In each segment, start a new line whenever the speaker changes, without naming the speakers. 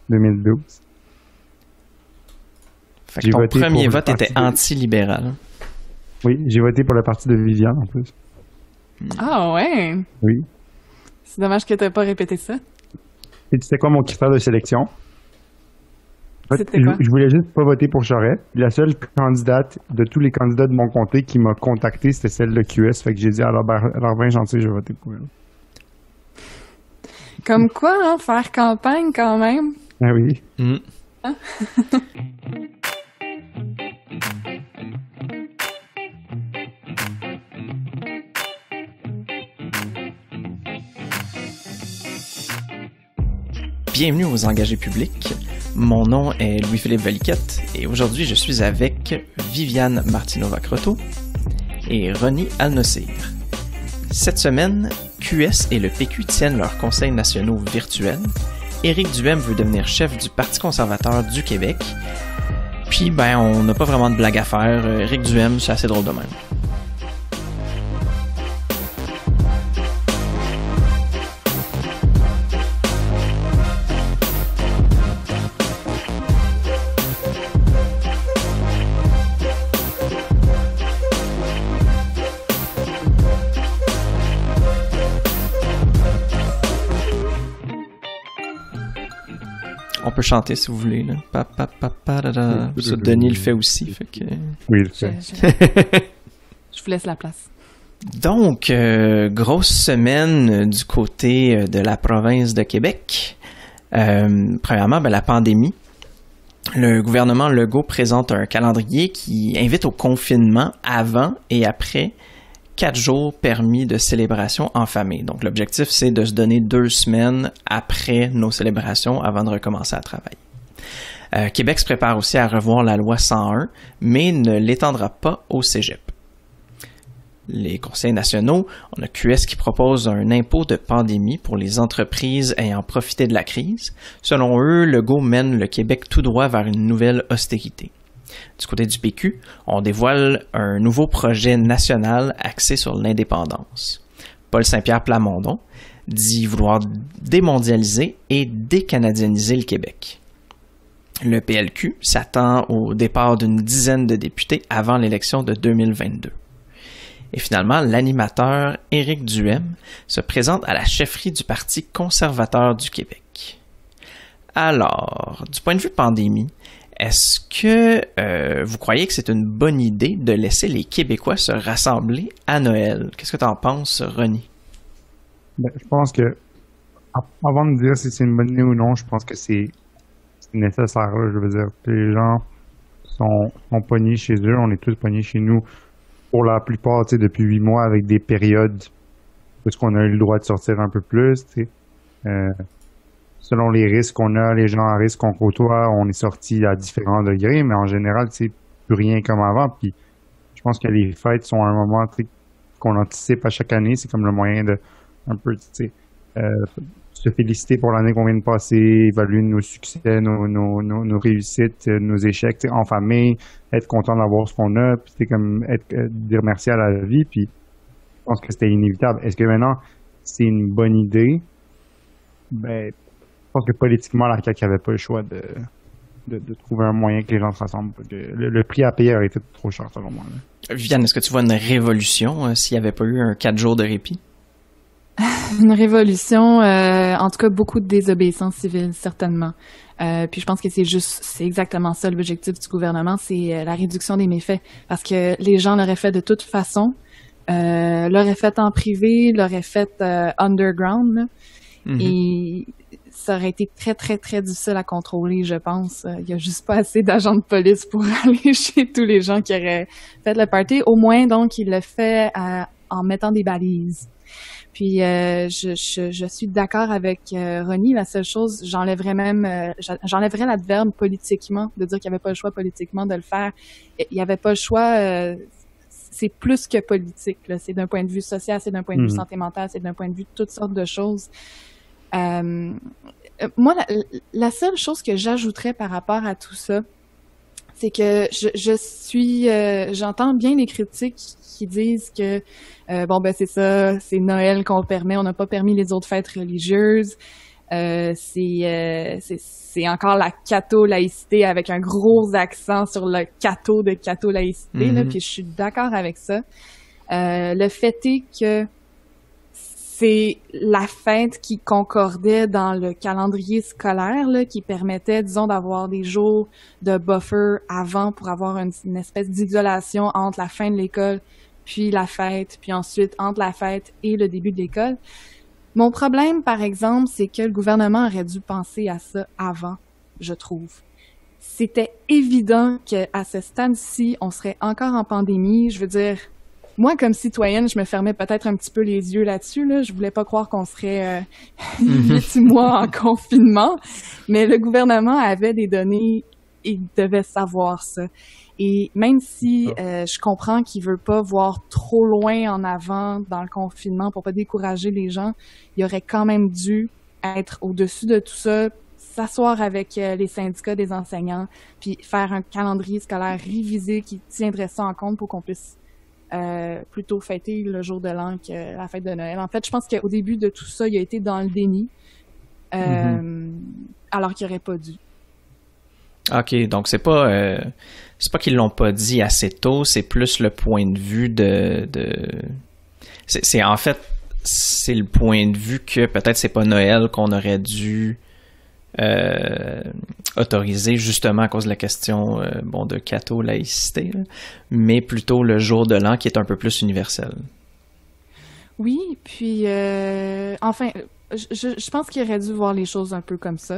2012.
Fait que ton premier vote était
de...
anti-libéral.
Oui, j'ai voté pour le parti de Viviane, en plus.
Ah ouais?
Oui.
C'est dommage que tu n'aies pas répété ça.
Et c'était quoi mon critère de sélection? En fait,
C'était quoi?
je voulais juste pas voter pour Charest. La seule candidate de tous les candidats de mon comté qui m'a contacté, c'était celle de QS. Fait que j'ai dit, alors ben gentil, je vais voter pour elle.
Comme quoi, hein, faire campagne quand même.
Ah oui.
Hein?
Bienvenue aux Engagés publics. Mon nom est Louis-Philippe Valiquette et aujourd'hui je suis avec Viviane Martinova-Croteau et Ronnie Al-Nossir. Cette semaine, QS et le PQ tiennent leurs conseils nationaux virtuels. Éric Duhem veut devenir chef du Parti conservateur du Québec. Puis, on n'a pas vraiment de blague à faire. Éric Duhem, c'est assez drôle de même. On peut chanter si vous voulez. Là. Ça, Denis le fait aussi. Fait que...
Oui, il le fait.
Je vous laisse la place.
Donc, grosse semaine du côté de la province de Québec. Premièrement, la pandémie. Le gouvernement Legault présente un calendrier qui invite au confinement avant et après 4 jours permis de célébration en famille. Donc, l'objectif, c'est de se donner 2 semaines après nos célébrations avant de recommencer à travailler. Québec se prépare aussi à revoir la loi 101, mais ne l'étendra pas au cégep. Les conseils nationaux, on a QS qui propose un impôt de pandémie pour les entreprises ayant profité de la crise. Selon eux, Legault mène le Québec tout droit vers une nouvelle austérité. Du côté du PQ, on dévoile un nouveau projet national axé sur l'indépendance. Paul Saint-Pierre Plamondon dit vouloir démondialiser et décanadianiser le Québec. Le PLQ s'attend au départ d'une dizaine de députés avant l'élection de 2022. Et finalement, l'animateur Éric Duhem se présente à la chefferie du Parti conservateur du Québec. Alors, du point de vue pandémie, est-ce que vous croyez que c'est une bonne idée de laisser les Québécois se rassembler à Noël? Qu'est-ce que tu en penses, Ronnie?
Je pense que, avant de dire si c'est une bonne idée ou non, je pense que c'est nécessaire. Là, je veux dire, les gens sont pognés chez eux, on est tous pognés chez nous pour la plupart, depuis 8 mois avec des périodes où est-ce qu'on a eu le droit de sortir un peu plus, selon les risques qu'on a, les gens à risque qu'on côtoie, on est sorti à différents degrés, mais en général, c'est plus rien comme avant. Puis je pense que les fêtes sont un moment qu'on anticipe à chaque année. C'est comme le moyen de un peu se féliciter pour l'année qu'on vient de passer, évaluer nos succès, nos réussites, nos échecs en famille, être content d'avoir ce qu'on a, puis c'est comme dire merci à la vie. Puis je pense que c'était inévitable. Est-ce que maintenant c'est une bonne idée? Je pense que politiquement, la CAQ n'avait pas le choix de trouver un moyen que les gens se rassemblent. Le prix à payer aurait été trop cher, selon moi. Là.
Viviane, est-ce que tu vois une révolution s'il n'y avait pas eu un 4 jours de répit?
Une révolution, en tout cas, beaucoup de désobéissance civile, certainement. Puis je pense que c'est exactement ça l'objectif du gouvernement, c'est la réduction des méfaits. Parce que les gens l'auraient fait de toute façon, l'auraient fait en privé, l'auraient fait underground, là. Mm-hmm. Et ça aurait été très, très, très difficile à contrôler, je pense. Il y a juste pas assez d'agents de police pour aller chez tous les gens qui auraient fait le party. Au moins, donc, il le fait en mettant des balises. Puis, je suis d'accord avec Ronnie. La seule chose, j'enlèverais l'adverbe politiquement, de dire qu'il n'y avait pas le choix politiquement de le faire. Il n'y avait pas le choix... c'est plus que politique, là. C'est d'un point de vue social, c'est d'un point de vue santé mentale, c'est d'un point de vue de toutes sortes de choses. Moi, la seule chose que j'ajouterais par rapport à tout ça, c'est que j'entends bien les critiques qui disent que c'est ça, c'est Noël qu'on permet, on n'a pas permis les autres fêtes religieuses. C'est encore la catho-laïcité avec un gros accent sur le catho de catho-laïcité, là, puis je suis d'accord avec ça. Le fait est que c'est la fête qui concordait dans le calendrier scolaire, là, qui permettait, disons, d'avoir des jours de buffer avant pour avoir une espèce d'isolation entre la fin de l'école puis la fête, puis ensuite entre la fête et le début de l'école. Mon problème, par exemple, c'est que le gouvernement aurait dû penser à ça avant, je trouve. C'était évident qu'à ce stade-ci, on serait encore en pandémie. Je veux dire, moi, comme citoyenne, je me fermais peut-être un petit peu les yeux là-dessus. Là. Je voulais pas croire qu'on serait 8 mois en confinement, mais le gouvernement avait des données et il devait savoir ça. Et même si je comprends qu'il veut pas voir trop loin en avant dans le confinement pour pas décourager les gens, il aurait quand même dû être au-dessus de tout ça, s'asseoir avec les syndicats des enseignants, puis faire un calendrier scolaire révisé qui tiendrait ça en compte pour qu'on puisse plutôt fêter le jour de l'an que la fête de Noël. En fait, je pense qu'au début de tout ça, il a été dans le déni, alors qu'il aurait pas dû.
OK, donc c'est pas qu'ils l'ont pas dit assez tôt, c'est plus le point de vue c'est en fait c'est le point de vue que peut-être c'est pas Noël qu'on aurait dû autoriser justement à cause de la question de catho-laïcité, là, mais plutôt le jour de l'an qui est un peu plus universel.
Oui, puis enfin, je pense qu'il aurait dû voir les choses un peu comme ça.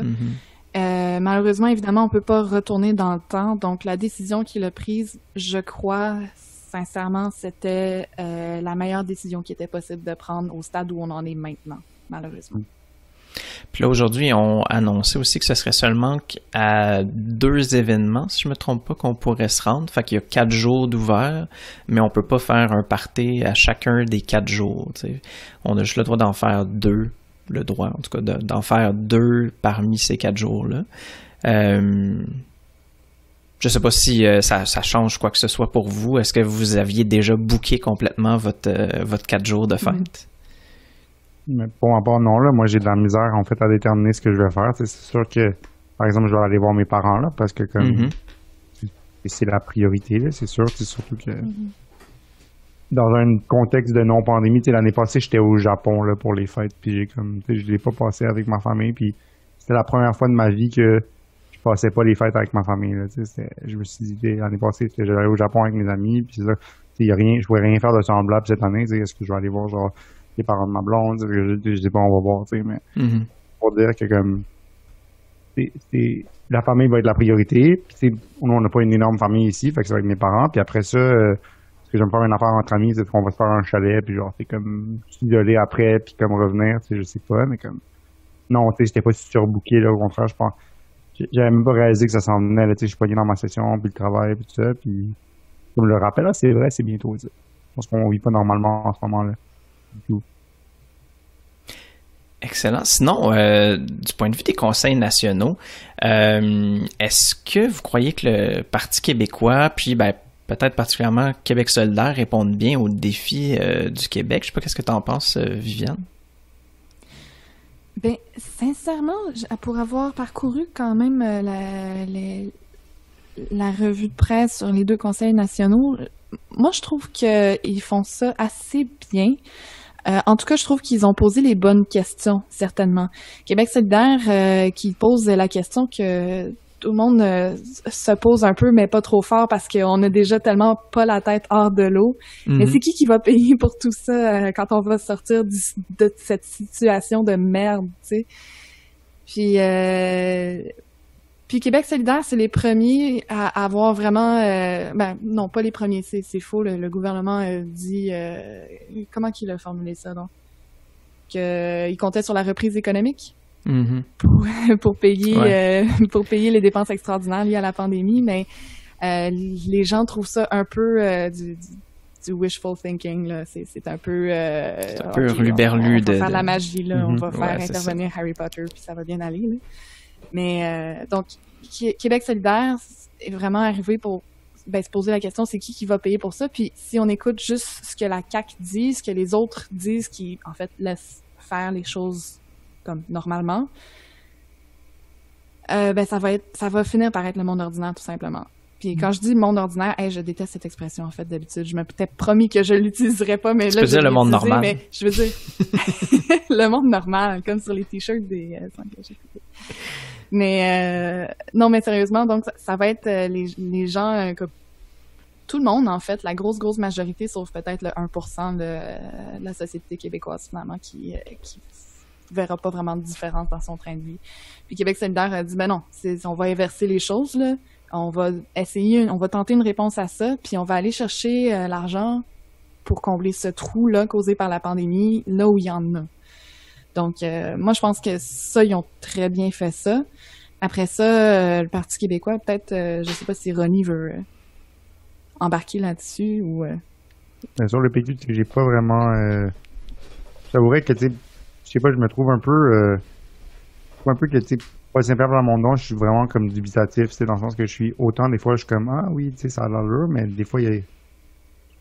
Malheureusement, évidemment, on peut pas retourner dans le temps. Donc, la décision qu'il a prise, je crois, sincèrement, c'était la meilleure décision qui était possible de prendre au stade où on en est maintenant, malheureusement.
Puis là, aujourd'hui, on annoncé aussi que ce serait seulement à 2 événements, si je me trompe pas, qu'on pourrait se rendre. Fait qu'il y a 4 jours d'ouvert, mais on peut pas faire un party à chacun des 4 jours. T'sais. On a juste le droit d'en faire 2. Le droit, en tout cas, d'en faire 2 parmi ces 4 jours-là. Je sais pas si ça change quoi que ce soit pour vous. Est-ce que vous aviez déjà booké complètement votre 4 jours de fête?
Mais pour ma part, non. Là, moi, j'ai de la misère, en fait, à déterminer ce que je vais faire. C'est sûr que, par exemple, je vais aller voir mes parents, là, parce que comme c'est la priorité, là, c'est sûr. C'est surtout que dans un contexte de non-pandémie, l'année passée, j'étais au Japon là, pour les fêtes, puis je l'ai pas passé avec ma famille, puis c'était la première fois de ma vie que je passais pas les fêtes avec ma famille. Là, je me suis dit, l'année passée, j'allais au Japon avec mes amis, puis là, je pouvais rien faire de semblable cette année. Est-ce que je vais aller voir genre les parents de ma blonde? Je dis pas, on va voir, mais pour dire que comme la famille va être la priorité, puis nous, on n'a pas une énorme famille ici, fait que c'est avec mes parents, puis après ça, parce que j'aime faire une affaire entre amis, c'est qu'on va se faire un chalet, puis genre, c'est comme s'isoler après, puis comme revenir, je sais pas, mais comme... Non, j'étais pas surbooké, là, au contraire, je pense... J'avais même pas réalisé que ça s'en venait, là, je suis pogné dans ma session, puis le travail, puis tout ça, puis... Comme le rappel, là, c'est vrai, c'est bientôt, Je pense qu'on vit pas normalement en ce moment-là. Du tout.
Excellent. Sinon, du point de vue des conseils nationaux, est-ce que vous croyez que le Parti québécois, puis peut-être particulièrement Québec solidaire, répondent bien aux défis du Québec? Je sais pas, qu'est-ce que tu en penses, Viviane?
Ben, sincèrement, pour avoir parcouru quand même la revue de presse sur les 2 conseils nationaux, moi, je trouve qu'ils font ça assez bien. En tout cas, je trouve qu'ils ont posé les bonnes questions, certainement. Québec solidaire qui pose la question que tout le monde se pose un peu, mais pas trop fort parce qu'on a déjà tellement pas la tête hors de l'eau. Mais c'est qui va payer pour tout ça quand on va sortir de cette situation de merde, tu sais? Puis Québec solidaire, c'est les premiers à avoir vraiment... non, pas les premiers, c'est faux. Le gouvernement a dit... comment qu'il a formulé ça, donc? Qu'il comptait sur la reprise économique pour payer les dépenses extraordinaires liées à la pandémie. Mais les gens trouvent ça un peu du wishful thinking. Là. C'est un peu...
c'est un peu hurluberlu.
On va faire la magie, là. On va faire intervenir Harry Potter, puis ça va bien aller, là. Mais donc, Québec solidaire est vraiment arrivé pour se poser la question, c'est qui va payer pour ça? Puis si on écoute juste ce que la CAQ dit, ce que les autres disent, qui en fait laissent faire les choses comme normalement, ça va finir par être le monde ordinaire, tout simplement. Puis quand je dis monde ordinaire, je déteste cette expression, en fait, d'habitude. Je m'étais promis que je l'utiliserais pas, mais
tu
là,
peux dire le monde normal.
Mais je veux dire, le monde normal, comme sur les t-shirts des Mais non, mais sérieusement, donc ça va être les gens, comme tout le monde, en fait, la grosse majorité, sauf peut-être le 1% de la société québécoise, finalement, qui verra pas vraiment de différence dans son train de vie. Puis Québec solidaire a dit, ben non, on va inverser les choses, là. On va tenter une réponse à ça, puis on va aller chercher l'argent pour combler ce trou-là causé par la pandémie, là où il y en a. Donc, moi, je pense que ça, ils ont très bien fait ça. Après ça, le Parti québécois, peut-être, je sais pas si Ronnie veut embarquer là-dessus ou...
Bien sûr, le PQ, j'ai pas vraiment... J'avouerais que, tu sais, je sais pas, je me trouve un peu que, tu sais, pas simplement dans mon don, je suis vraiment comme dubitatif, c'est dans le sens que je suis autant, des fois, je suis comme, ah oui, tu sais, ça a l'allure, mais des fois, il y a,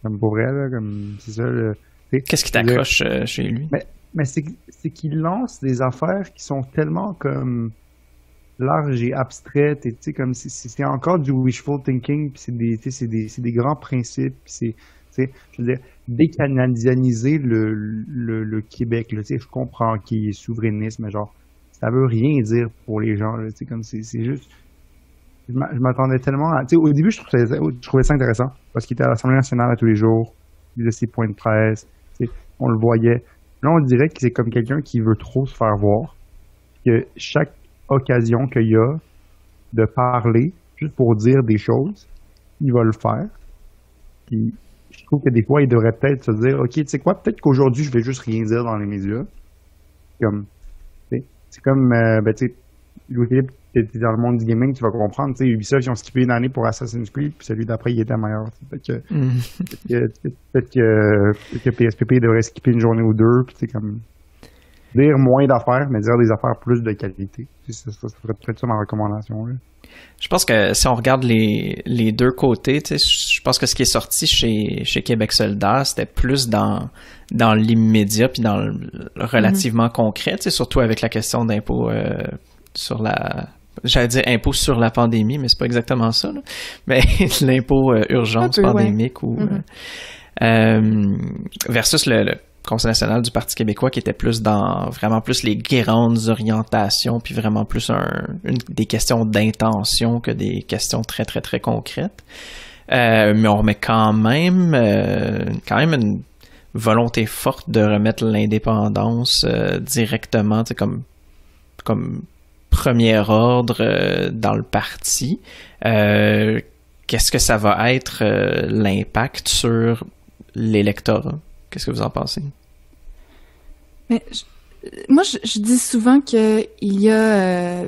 comme pour vrai, là, comme, c'est ça,
qu'est-ce qui t'accroche chez lui?
Mais c'est qu'il lance des affaires qui sont tellement comme larges et abstraites, et tu sais, comme, c'est encore du wishful thinking, puis c'est des grands principes, puis c'est, je veux dire, décanadianiser le Québec, là, tu sais, je comprends qu'il est souverainiste, mais genre, ça veut rien dire pour les gens, là, tu sais, comme c'est juste... Je m'attendais tellement à... Tu sais, au début, je trouvais ça intéressant, parce qu'il était à l'Assemblée nationale à tous les jours, il faisait ses points de presse, tu sais, on le voyait. Là, on dirait que c'est comme quelqu'un qui veut trop se faire voir, que chaque occasion qu'il y a de parler, juste pour dire des choses, il va le faire. Puis, je trouve que des fois, il devrait peut-être se dire, OK, tu sais quoi, peut-être qu'aujourd'hui, je vais juste rien dire dans les médias. Comme... C'est comme, ben, tu sais, Louis-Philippe, t'es dans le monde du gaming, tu vas comprendre, tu sais, Ubisoft, ils ont skippé une année pour Assassin's Creed, puis celui d'après, il était meilleur. Peut-être que PSPP devrait skipper une journée ou deux, puis c'est comme, dire moins d'affaires, mais dire des affaires plus de qualité. Ça serait peut-être ça ma recommandation, là.
Je pense que si on regarde les deux côtés, tu sais, je pense que ce qui est sorti chez Québec solidaire, c'était plus dans l'immédiat puis dans le relativement concret, tu sais, surtout avec la question d'impôt j'allais dire impôt sur la pandémie, mais c'est pas exactement ça, là. Mais l'impôt urgence pandémique ou versus le Conseil national du Parti québécois qui était plus dans vraiment plus les grandes orientations puis vraiment plus des questions d'intention que des questions très très très concrètes. Mais on remet quand même une volonté forte de remettre l'indépendance directement, tu sais, comme premier ordre dans le parti. Qu'est-ce que ça va être l'impact sur l'électorat? Qu'est-ce que vous en pensez?
Mais moi, je dis souvent qu'il y a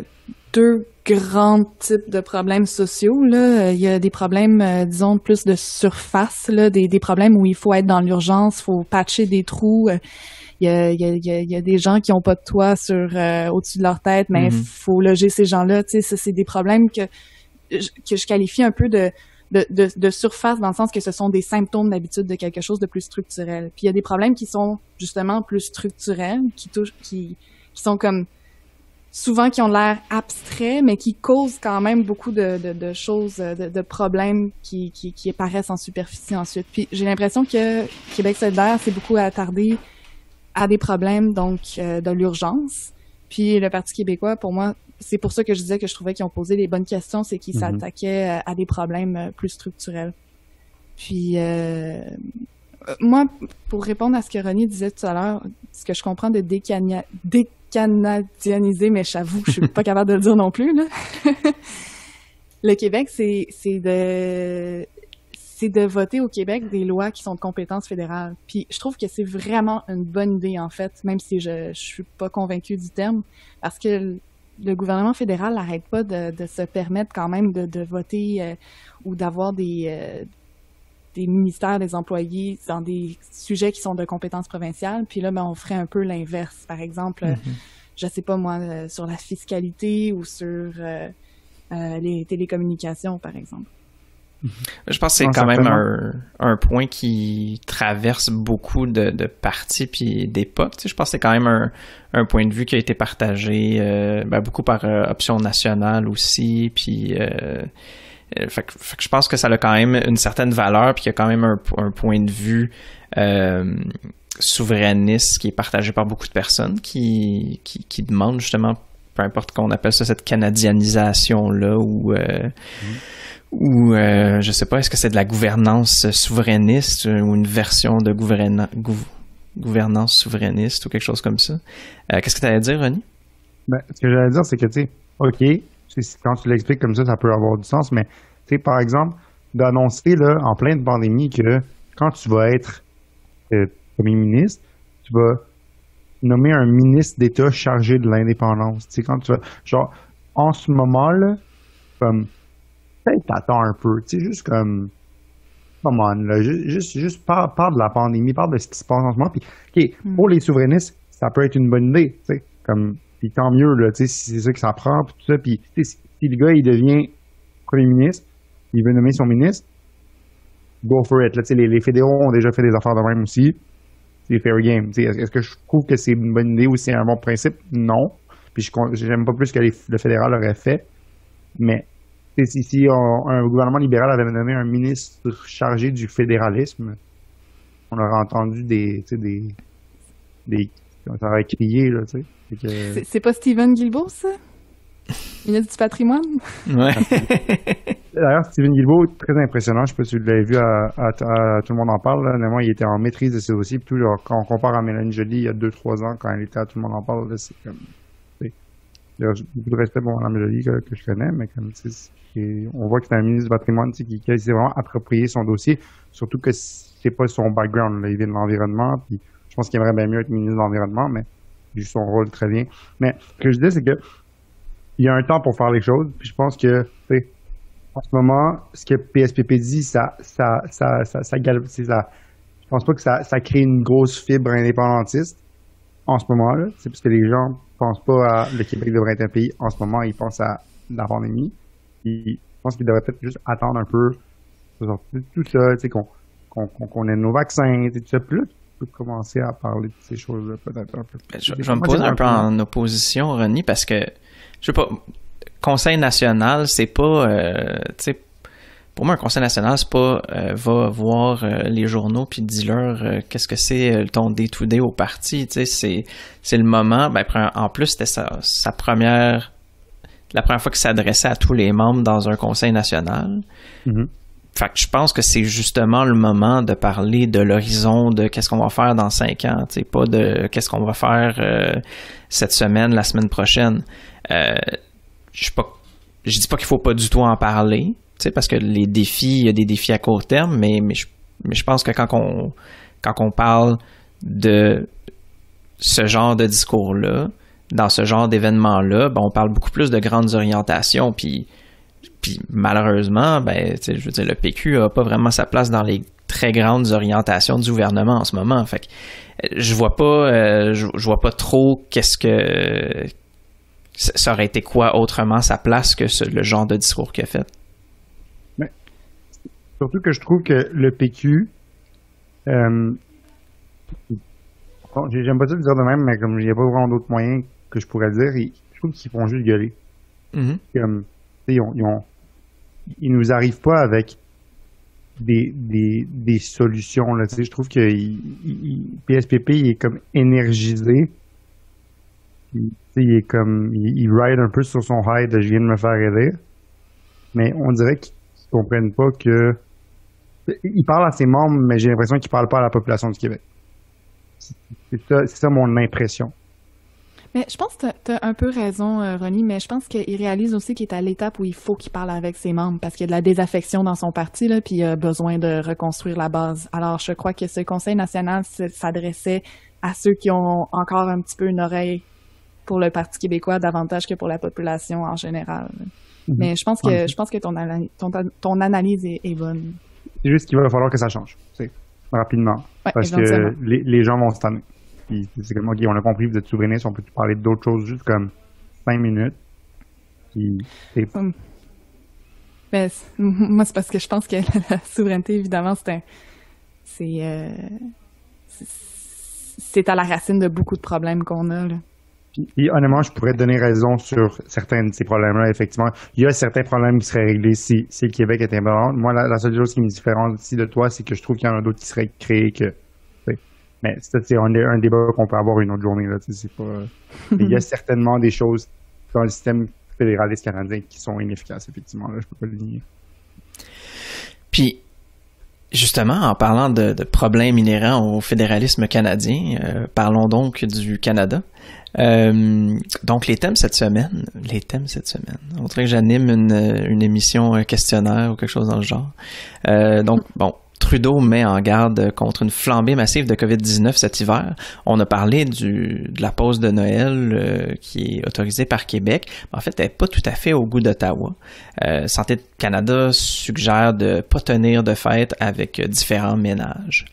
deux grands types de problèmes sociaux, là. Il y a des problèmes, disons, plus de surface, là, des problèmes où il faut être dans l'urgence, il faut patcher des trous. Il y a des gens qui ont pas de toit au-dessus de leur tête, mais il faut loger ces gens-là. Tu sais, ça, c'est des problèmes que je qualifie un peu de surface, dans le sens que ce sont des symptômes d'habitude de quelque chose de plus structurel. Puis il y a des problèmes qui sont justement plus structurels, qui sont comme souvent qui ont l'air abstraits, mais qui causent quand même beaucoup de choses, de problèmes qui apparaissent en superficie ensuite. Puis j'ai l'impression que Québec solidaire s'est beaucoup attardé à des problèmes, donc de l'urgence. Puis le Parti québécois, pour moi, c'est pour ça que je disais que je trouvais qu'ils ont posé les bonnes questions, c'est qu'ils s'attaquaient à des problèmes plus structurels. Puis moi, pour répondre à ce que Ronnie disait tout à l'heure, ce que je comprends de décanadianiser, mais j'avoue, je suis pas capable de le dire non plus, là. Le Québec, c'est de voter au Québec des lois qui sont de compétence fédérale. Puis je trouve que c'est vraiment une bonne idée, en fait, même si je suis pas convaincue du terme, parce que le gouvernement fédéral n'arrête pas de se permettre quand même de voter ou d'avoir des ministères, des employés dans des sujets qui sont de compétence provinciale. Puis là, ben, on ferait un peu l'inverse. Par exemple, je sais pas moi, sur la fiscalité ou sur les télécommunications, par exemple.
Je pense que c'est
Non,
quand même
certainement.
un point qui traverse beaucoup de partis puis d'époques. Tu sais, je pense que c'est quand même un point de vue qui a été partagé beaucoup par Option nationale aussi. Puis, fait que je pense que ça a quand même une certaine valeur puis qu'il y a quand même un point de vue souverainiste qui est partagé par beaucoup de personnes qui demandent justement, peu importe qu'on appelle ça, cette canadianisation-là ou je sais pas, est-ce que c'est de la gouvernance souverainiste ou une version de gouvernance souverainiste ou quelque chose comme ça. Qu'est-ce que tu allais dire, Ronnie?
Ben, ce que j'allais dire, c'est que, tu sais, OK, quand tu l'expliques comme ça peut avoir du sens, mais, tu sais, par exemple, d'annoncer, là, en pleine pandémie, que quand tu vas être premier ministre, tu vas nommer un ministre d'État chargé de l'indépendance. Tu sais, quand tu vas, genre, en ce moment-là, comme, peut-être t'attends un peu, tu sais, juste comme, come on, là, juste parle de la pandémie, parle de ce qui se passe en ce moment, puis, OK, pour les souverainistes, ça peut être une bonne idée, tu sais, comme, puis tant mieux, là, tu sais, si c'est ça que ça prend, puis tout ça, puis, tu sais, si le gars, il devient premier ministre, il veut nommer son ministre, go for it, là, tu sais, les fédéraux ont déjà fait des affaires de même aussi, c'est fair game, tu sais, est-ce que je trouve que c'est une bonne idée ou c'est un bon principe? Non, puis j'aime pas plus que le fédéral aurait fait, mais si un gouvernement libéral avait nommé un ministre chargé du fédéralisme, on aurait entendu ça aurait crié, là, tu sais.
C'est pas Stephen Guilbeault, ça? Ministre du patrimoine?
Ouais.
D'ailleurs, Stephen Guilbeault, très impressionnant. Je sais pas si vous l'avez vu Tout le monde en parle. Là. Honnêtement, il était en maîtrise de ses dossiers. Puis tout, genre, quand on compare à Mélanie Joly il y a 2-3 ans, quand elle était à Tout le monde en parle, là, c'est comme. D'ailleurs, j'ai beaucoup de respect pour Mme Joly que je connais, mais comme on voit que c'est un ministre du patrimoine qui s'est vraiment approprié son dossier. Surtout que c'est pas son background. Là. Il vient de l'environnement. Puis je pense qu'il aimerait bien mieux être ministre de l'Environnement, mais il joue son rôle très bien. Mais ce que je dis, c'est que il y a un temps pour faire les choses. Puis je pense que, tu sais, en ce moment, ce que PSPP dit, je pense pas que ça crée une grosse fibre indépendantiste en ce moment-là. C'est parce que les gens pensent pas à le Québec devrait être un pays. En ce moment, ils pensent à la pandémie. Puis, je pense qu'ils devraient peut-être juste attendre un peu tout ça, tu sais, qu'on ait nos vaccins, tout ça. Puis là, tu peux commencer à parler de ces choses-là peut-être un peu.
Je vais me poser un peu en opposition, Ronnie, parce que, je sais pas, Conseil national, c'est pas, tu sais, pour moi, un conseil national, c'est pas va voir les journaux puis dis-leur qu'est-ce que c'est ton day-to-day au parti. Tu sais, c'est le moment. Ben, en plus, c'était la première fois qu'il s'adressait à tous les membres dans un conseil national.
Mm-hmm.
Fait que je pense que c'est justement le moment de parler de l'horizon, de qu'est-ce qu'on va faire dans 5 ans. Tu sais, pas de qu'est-ce qu'on va faire cette semaine, la semaine prochaine. Je dis pas qu'il faut pas du tout en parler. Tu sais, parce que il y a des défis à court terme, mais je pense que quand on parle de ce genre de discours-là, dans ce genre d'événement-là, ben, on parle beaucoup plus de grandes orientations, puis malheureusement, ben, tu sais, je veux dire, le PQ a pas vraiment sa place dans les très grandes orientations du gouvernement en ce moment. Fait que je vois pas trop qu'est-ce que ça aurait été quoi autrement sa place que le genre de discours qu'il a fait.
Surtout que je trouve que le PQ, j'aime pas ça le dire de même, mais comme il n'y a pas vraiment d'autres moyens que je pourrais le dire, je trouve qu'ils font juste gueuler.
Mm-hmm.
Comme, ils nous arrivent pas avec des solutions, là, tu sais. Je trouve que PSPP, il est comme énergisé. Il est comme, il ride un peu sur son high de je viens de me faire aider. Mais on dirait qu'ils comprennent pas que il parle à ses membres, mais j'ai l'impression qu'il parle pas à la population du Québec. C'est ça mon impression.
Mais je pense que t'as un peu raison, Ronnie, mais je pense qu'il réalise aussi qu'il est à l'étape où il faut qu'il parle avec ses membres parce qu'il y a de la désaffection dans son parti, là, puis il a besoin de reconstruire la base. Alors, je crois que ce Conseil national s'adressait à ceux qui ont encore un petit peu une oreille pour le Parti québécois davantage que pour la population en général. Mm-hmm. Mais je pense que ton analyse est bonne.
C'est juste qu'il va falloir que ça change, rapidement.
Ouais,
parce que les gens vont se tanner. Puis c'est comme, OK, on a compris, vous êtes souverainiste, on peut parler d'autres choses juste comme 5 minutes. Puis,
Moi, c'est parce que je pense que la souveraineté, évidemment, c'est à la racine de beaucoup de problèmes qu'on a, là.
Puis, honnêtement, je pourrais te donner raison sur certains de ces problèmes-là, effectivement. Il y a certains problèmes qui seraient réglés si le Québec était indépendant. Moi, la seule chose qui me différencie de toi, c'est que je trouve qu'il y en a d'autres qui seraient créés que... Mais ça, c'est un débat qu'on peut avoir une autre journée, là. C'est pas... Il y a certainement des choses dans le système fédéraliste canadien qui sont inefficaces, effectivement. Là, je peux pas le nier.
Puis, justement, en parlant de problèmes inhérents au fédéralisme canadien, parlons donc du Canada. Donc, les thèmes cette semaine. On dirait que j'anime une émission, un questionnaire ou quelque chose dans le genre. Donc, bon, Trudeau met en garde contre une flambée massive de COVID-19 cet hiver. On a parlé de la pause de Noël qui est autorisée par Québec. En fait, elle n'est pas tout à fait au goût d'Ottawa. Santé Canada suggère de ne pas tenir de fête avec différents ménages.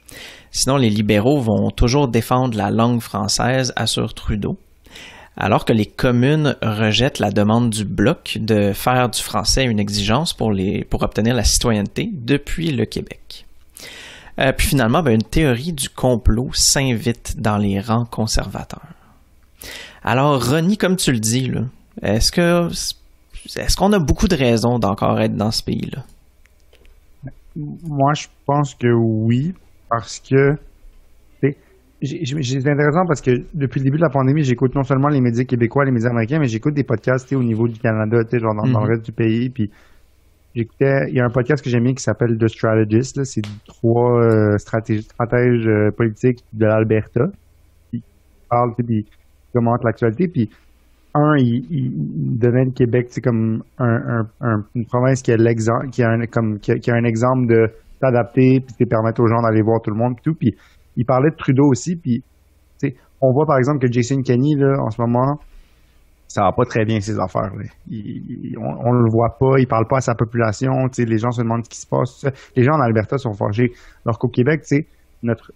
Sinon, les libéraux vont toujours défendre la langue française, assure Trudeau, alors que les communes rejettent la demande du Bloc de faire du français une exigence pour obtenir la citoyenneté depuis le Québec. Puis finalement, une théorie du complot s'invite dans les rangs conservateurs. Alors, Ronnie, comme tu le dis, là, est-ce qu'on a beaucoup de raisons d'encore être dans ce pays-là?
Moi, je pense que oui, parce que c'est intéressant parce que depuis le début de la pandémie, j'écoute non seulement les médias québécois, les médias américains, mais j'écoute des podcasts au niveau du Canada, genre dans le reste du pays. Puis il y a un podcast que j'aime bien qui s'appelle The Strategist. Là, c'est 3 stratèges politiques de l'Alberta qui parlent, puis commentent l'actualité. Puis il donnait le Québec comme une province qui a un exemple de s'adapter puis de permettre aux gens d'aller voir tout le monde puis tout. Puis il parlait de Trudeau aussi. Puis on voit par exemple que Jason Kenney là en ce moment, ça va pas très bien ses affaires. Là. On le voit pas, il parle pas à sa population. Les gens se demandent ce qui se passe. Les gens en Alberta sont fâchés. Alors qu'au Québec, notre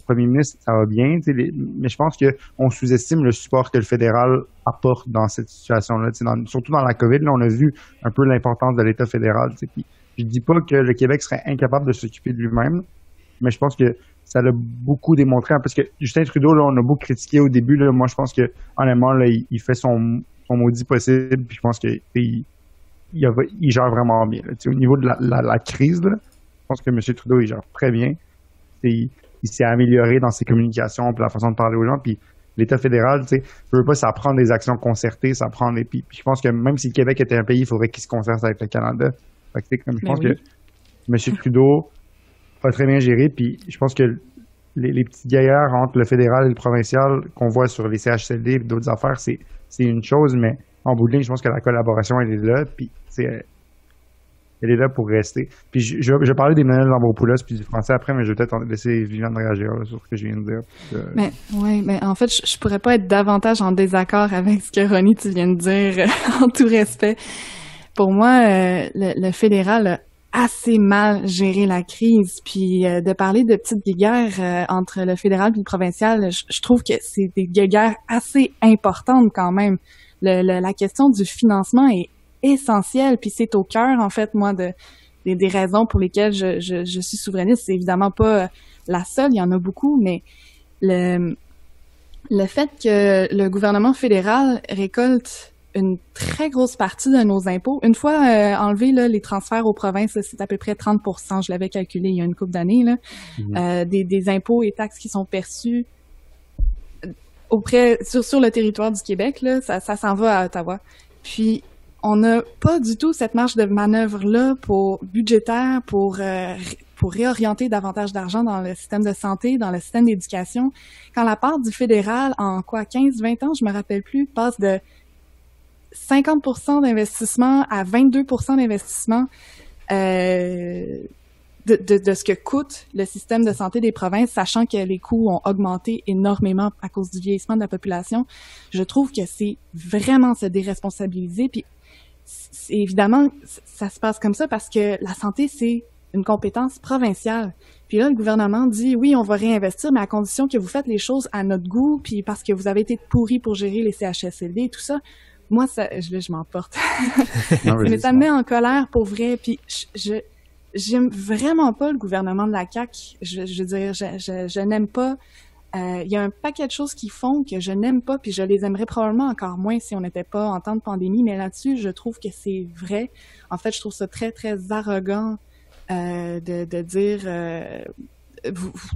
premier ministre, ça va bien. Mais je pense qu'on sous-estime le support que le fédéral apporte dans cette situation-là. Surtout dans la COVID, là, on a vu un peu l'importance de l'État fédéral. Puis, je dis pas que le Québec serait incapable de s'occuper de lui-même, mais je pense que ça l'a beaucoup démontré. Parce que Justin Trudeau, là, on a beaucoup critiqué au début. Là, moi, je pense que honnêtement, là, il fait son maudit possible. Puis je pense qu'il gère vraiment bien. Au niveau de la crise, là, je pense que M. Trudeau, il gère très bien. Il s'est amélioré dans ses communications et la façon de parler aux gens. Puis l'État fédéral, je veux pas, ça prend des actions concertées, ça prend des... Puis je pense que même si le Québec était un pays, il faudrait qu'il se concerte avec le Canada. Fait que, je pense que M. Trudeau a très bien géré. Puis je pense que les petits gaillards entre le fédéral et le provincial qu'on voit sur les CHSLD et d'autres affaires, c'est une chose, mais en bout de ligne, je pense que la collaboration, elle est là. Puis elle est là pour rester. Puis je parlais d'Emmanuel Lambropoulos puis du français après, mais je vais peut-être laisser Viviane réagir là, sur ce que je viens de dire.
Mais en fait, je pourrais pas être davantage en désaccord avec ce que Ronnie, tu viens de dire, en tout respect. Pour moi, le fédéral a assez mal géré la crise, puis de parler de petites guéguerres entre le fédéral et le provincial, je trouve que c'est des guéguerres assez importantes quand même. La question du financement est essentielle, puis c'est au cœur, en fait, moi, des raisons pour lesquelles je suis souverainiste. C'est évidemment pas la seule, il y en a beaucoup, mais le fait que le gouvernement fédéral récolte une très grosse partie de nos impôts. Une fois enlevé là, les transferts aux provinces, c'est à peu près 30%, je l'avais calculé il y a une couple d'années, là, des impôts et taxes qui sont perçus sur le territoire du Québec, là, ça s'en va à Ottawa. Puis, on n'a pas du tout cette marge de manœuvre-là budgétaire pour réorienter davantage d'argent dans le système de santé, dans le système d'éducation. Quand la part du fédéral, en 15-20 ans, je me rappelle plus, passe de 50% d'investissement à 22% d'investissement de ce que coûte le système de santé des provinces, sachant que les coûts ont augmenté énormément à cause du vieillissement de la population, je trouve que c'est vraiment se déresponsabiliser. Puis évidemment, ça se passe comme ça parce que la santé, c'est une compétence provinciale. Puis là, le gouvernement dit, oui, on va réinvestir, mais à condition que vous faites les choses à notre goût, puis parce que vous avez été pourris pour gérer les CHSLD et tout ça. moi, je m'emporte.
Non,
Mais
vas-y,
ça me met en colère pour vrai. Puis j'aime vraiment pas le gouvernement de la CAQ. Je veux dire, je n'aime pas. Il y a un paquet de choses qui font que je n'aime pas, puis je les aimerais probablement encore moins si on n'était pas en temps de pandémie. Mais là-dessus, je trouve que c'est vrai. En fait, je trouve ça très, très arrogant de dire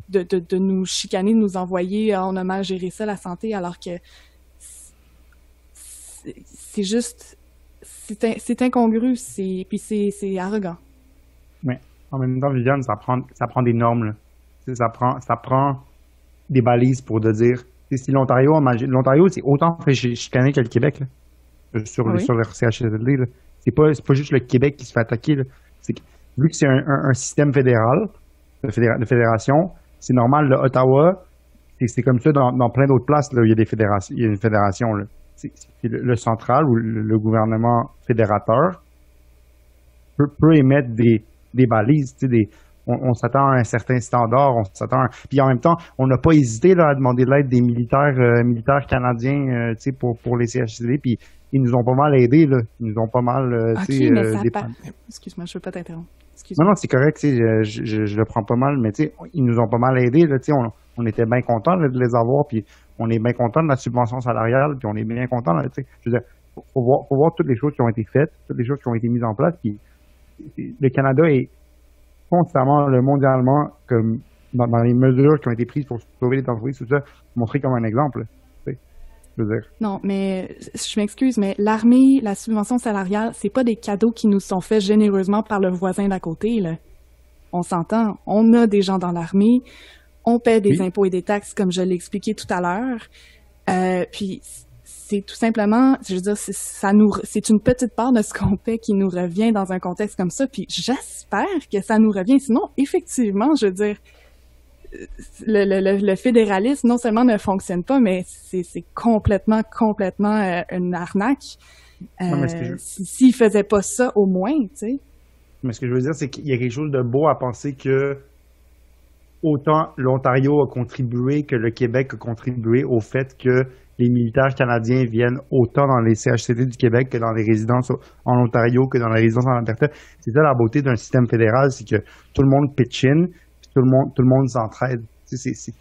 de nous chicaner, de nous envoyer on a mal géré ça, la santé, alors que c'est juste c'est incongru, puis c'est arrogant.
Mais en même temps, Viviane, ça prend des normes, là. Tu sais, ça prend des balises pour de dire, tu sais, si l'Ontario, c'est autant fait chicaner que le Québec, là, sur
Oui.
le CHSLD, là. C'est pas juste le Québec qui se fait attaquer, là. Vu que c'est un système fédéral, de fédération, c'est normal, là, Ottawa, c'est comme ça dans plein d'autres places, là, où il y a des fédérations, il y a une fédération, là. C'est le central ou le gouvernement fédérateur peut émettre des balises, tu sais, on s'attend à un certain standard, puis en même temps, on n'a pas hésité là, à demander de l'aide des militaires canadiens, tu sais, pour les CHSLD, puis ils nous ont pas mal aidés, là. Ils nous ont pas mal,
OK,
tu sais,
mais excuse-moi, je veux pas t'interrompre. Excuse-moi.
Non, c'est correct, tu sais, je le prends pas mal, mais tu sais, ils nous ont pas mal aidés, là, tu sais, on était bien contents là, de les avoir, puis on est bien contents de la subvention salariale, puis on est bien contents, là, tu sais. Je veux dire, faut voir toutes les choses qui ont été faites, toutes les choses qui ont été mises en place, puis le Canada est constamment, mondialement, comme dans les mesures qui ont été prises pour sauver les entreprises, tout ça, montré comme un exemple, tu sais, je veux dire.
Non, mais je m'excuse, mais l'armée, la subvention salariale, c'est pas des cadeaux qui nous sont faits généreusement par le voisin d'à côté, là. On s'entend. On a des gens dans l'armée, on paie des impôts et des taxes, comme je l'ai expliqué tout à l'heure. Puis c'est tout simplement, je veux dire, c'est une petite part de ce qu'on paie qui nous revient dans un contexte comme ça. Puis j'espère que ça nous revient. Sinon, effectivement, je veux dire, le fédéralisme non seulement ne fonctionne pas, mais c'est complètement une arnaque. S'ils faisaient pas ça, au moins, tu sais.
Mais ce que je veux dire, c'est qu'il y a quelque chose de beau à penser que autant l'Ontario a contribué que le Québec a contribué au fait que les militaires canadiens viennent autant dans les CHSLD du Québec que dans les résidences en Ontario, que dans les résidences en Alberta. C'est ça la beauté d'un système fédéral, c'est que tout le monde pitch in, puis tout le monde s'entraide.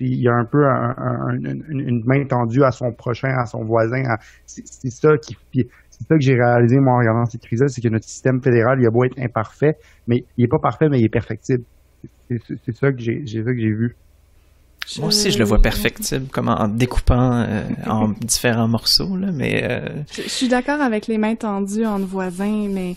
Il y a un peu une main tendue à son prochain, à son voisin. C'est ça c'est ça que j'ai réalisé, moi, en regardant cette crise-là, c'est que notre système fédéral, il a beau être imparfait, mais il est pas parfait, mais il est perfectible. C'est ça que j'ai vu.
Moi aussi, je le vois perfectible, comme en découpant en différents morceaux, là, mais...
Je suis d'accord avec les mains tendues entre voisins, mais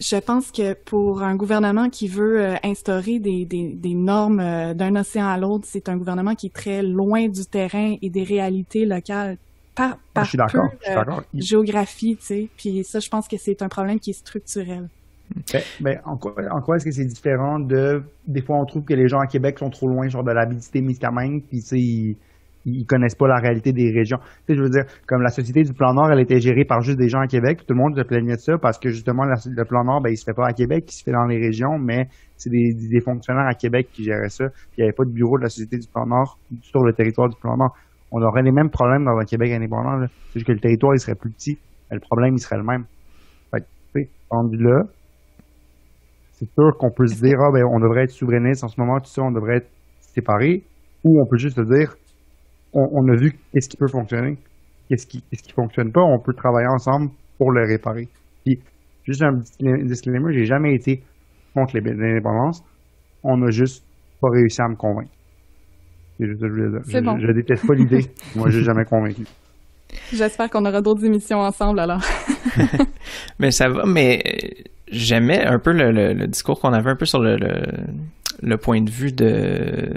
je pense que pour un gouvernement qui veut instaurer des normes d'un océan à l'autre, c'est un gouvernement qui est très loin du terrain et des réalités locales par
je suis d'accord.
Géographie, tu sais. Puis ça, je pense que c'est un problème qui est structurel.
En quoi est-ce que c'est différent des fois on trouve que les gens à Québec sont trop loin, genre de l'Abitibi-Témiscamingue, puis tu sais, ils connaissent pas la réalité des régions. Tu sais, je veux dire, comme la Société du Plan Nord, elle était gérée par juste des gens à Québec, puis tout le monde se plaignait de ça parce que justement, le Plan Nord, ben, il se fait pas à Québec, il se fait dans les régions, mais c'est des fonctionnaires à Québec qui géraient ça, puis il n'y avait pas de bureau de la Société du Plan Nord sur le territoire du Plan Nord. On aurait les mêmes problèmes dans un Québec indépendant, là. C'est juste que le territoire, il serait plus petit, mais le problème, il serait le même. Fait que, tu sais, rendu là, c'est sûr qu'on peut se dire, on devrait être souverainiste en ce moment, tout ça, on devrait être séparés, ou on peut juste se dire, on a vu qu'est-ce qui peut fonctionner, qu'est-ce qui fonctionne pas, on peut travailler ensemble pour le réparer. Puis, juste un petit disclaimer, j'ai jamais été contre l'indépendance, on a juste pas réussi à me convaincre. C'est juste ça que je voulais dire.
Bon.
Je déteste pas l'idée, moi j'ai jamais convaincu.
J'espère qu'on aura d'autres émissions ensemble alors.
Mais ça va, mais j'aimais un peu le discours qu'on avait un peu sur le point de vue de...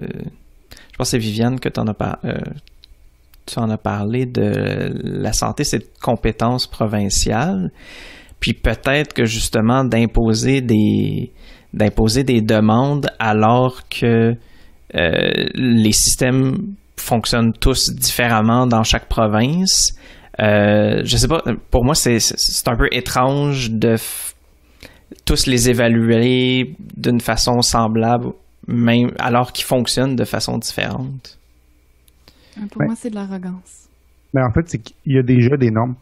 Je pense que c'est Viviane que tu en as parlé de la santé, c'est une compétence provinciale. Puis peut-être que justement d'imposer des demandes alors que les systèmes fonctionnent tous différemment dans chaque province. Je sais pas, pour moi c'est un peu étrange de tous les évaluer d'une façon semblable, même alors qu'ils fonctionnent de façon différente.
Pour moi, c'est de l'arrogance.
Mais en fait, c'est qu'il y a déjà des normes.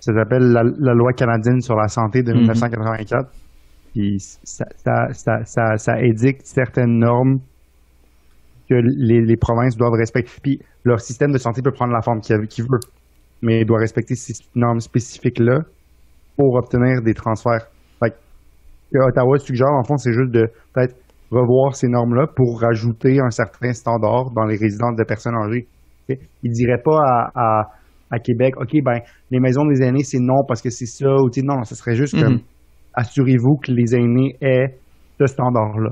Ça s'appelle la loi canadienne sur la santé de 1984. Puis ça édicte certaines normes que les provinces doivent respecter. Puis leur système de santé peut prendre la forme qu'il veut, mais il doit respecter ces normes spécifiques-là pour obtenir des transferts. Fait que Ottawa suggère, en fond, c'est juste de peut-être revoir ces normes-là pour rajouter un certain standard dans les résidences de personnes âgées. Okay? Il dirait pas à Québec, OK, ben les maisons des aînés, c'est non parce que c'est ça, ou non, ce serait juste comme assurez-vous que les aînés aient ce standard-là.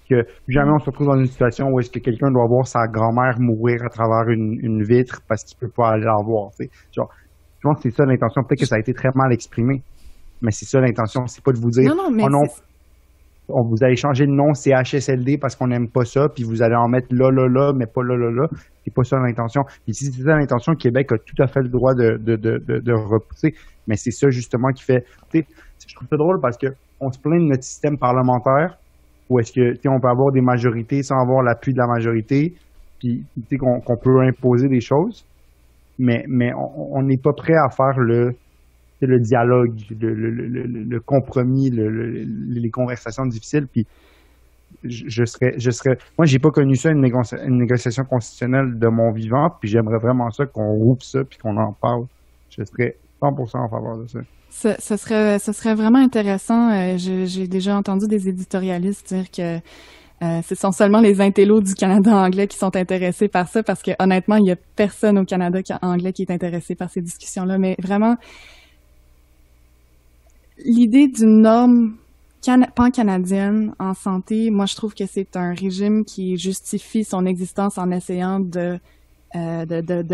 Que jamais on se retrouve dans une situation où est-ce que quelqu'un doit voir sa grand-mère mourir à travers une vitre parce qu'il peut pas aller la voir. Genre, je pense que c'est ça l'intention. Peut-être que ça a été très mal exprimé, mais c'est ça l'intention. C'est pas de vous dire,
non, mais
oh non, on vous allez changer le nom CHSLD parce qu'on n'aime pas ça, puis vous allez en mettre là, mais pas là. C'est pas ça l'intention. Puis si c'est ça l'intention, Québec a tout à fait le droit de repousser, mais c'est ça justement qui fait. Je trouve ça drôle parce que on se plaint de notre système parlementaire où est-ce que on peut avoir des majorités sans avoir l'appui de la majorité, puis qu'on peut imposer des choses, mais on n'est pas prêt à faire le dialogue, le compromis, les conversations difficiles. Puis je serais. Moi, j'ai pas connu ça, une négociation constitutionnelle de mon vivant, puis j'aimerais vraiment ça qu'on rouvre ça puis qu'on en parle. Je serais 100% en faveur de ça.
Ce serait vraiment intéressant. J'ai déjà entendu des éditorialistes dire que ce sont seulement les intellos du Canada anglais qui sont intéressés par ça, parce que honnêtement, il y a personne au Canada anglais qui est intéressé par ces discussions-là. Mais vraiment, l'idée d'une norme pan-canadienne en santé, moi, je trouve que c'est un régime qui justifie son existence en essayant de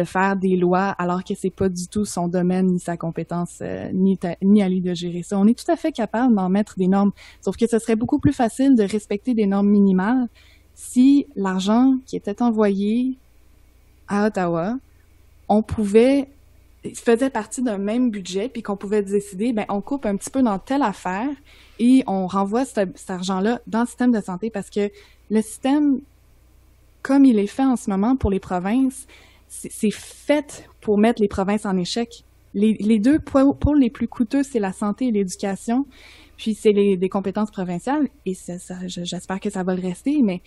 faire des lois alors que c'est pas du tout son domaine ni sa compétence ni à lui de gérer ça. On est tout à fait capable d'en mettre des normes, sauf que ce serait beaucoup plus facile de respecter des normes minimales si l'argent qui était envoyé à Ottawa, faisait partie d'un même budget, puis qu'on pouvait décider, ben on coupe un petit peu dans telle affaire et on renvoie cet argent-là dans le système de santé, parce que le système, comme il est fait en ce moment pour les provinces, c'est fait pour mettre les provinces en échec. Les deux pôles les plus coûteux, c'est la santé et l'éducation, puis c'est des compétences provinciales, et j'espère que ça va le rester, mais